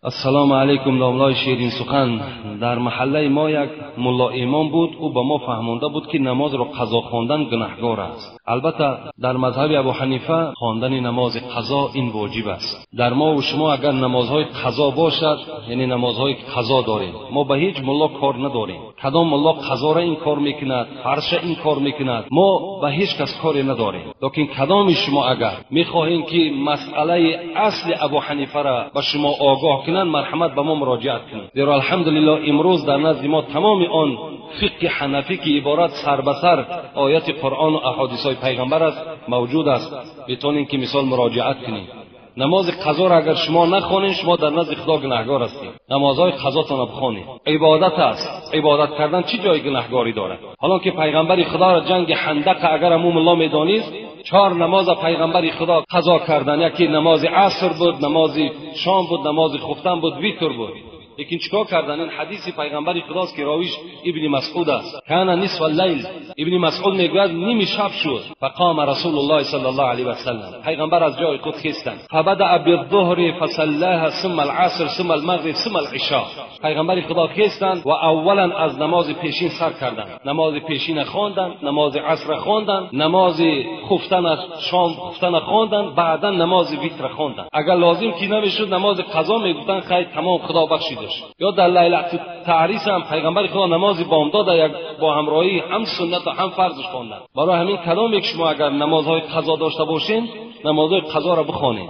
السلام علیکم. ناملای شیرین سخن. در محله ما یک ملا امام بود. او به ما فهمانده بود که نماز را قضا خواندن گناهگار است. البته در مذهب ابو حنیفه خواندن نماز قضا این واجب است. در ما و شما اگر نمازهای قضا باشد، یعنی نمازهای قضا داریم، ما به هیچ ملا کار نداریم. کدام ملا قضا را این کار میکند، فرش این کار میکند، ما به هیچ کس کاری نداریم. لیکن کدام شما اگر میخواهید که مسئله اصل ابو حنیفه را به شما آگاه کنند، مرحمت به ما مراجعت کنید. زیرا الحمدلله امروز در نزد ما تمام آن فقه حنفی که عبارت سر به سر آیات قرآن و احادیث های پیغمبر است موجود است. بتونین که مثال مراجعت کنید. نماز قضا را اگر شما نخوانید، شما در نزد خدا گناهگار هستید. نمازهای قضاتان بخوانید. عبادت است. عبادت کردن چه جای گناهگاری دارد؟ حالا که پیغمبر خدا را جنگ خندق اگر امام الله میدانید، 4 نماز پیغمبر خدا قضا کردن. یکی نماز عصر بود، نماز شام بود، نماز خفتن بود، ویتر بود. لیکن چیکار کردن؟ این حدیث پیغمبر خداست که راویش ابن مسعود است. کان نصف اللیل، ابن مسعود میگوید نیم شب شد، فقام رسول الله صلی الله علیه و سلم، پیغمبر از جای خود خیستند، فبدأ بالظهر فصلاها ثم العصر ثم المغرب ثم العشاء. پیغمبر خدا خیستند و اولا از نماز پیشین سر کردند. نماز پیشین خواندند، نماز عصر خواندند، نماز خفتن شام خفتن خواندند، بعدا نماز وتر خواندند. اگر لازم کی نمیشد نماز قضا میگفتند خیر تمام خدا بخشیده. یا در لیله تعریس هم پیغمبر خدا نماز بامداد با همراهی هم سنت و هم فرضش خواندن. برای همین کلام یک شما اگر نمازهای قضا داشته باشین، نمازهای قضا را بخوانید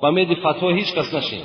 و امید فتوا هیچ کس نشین.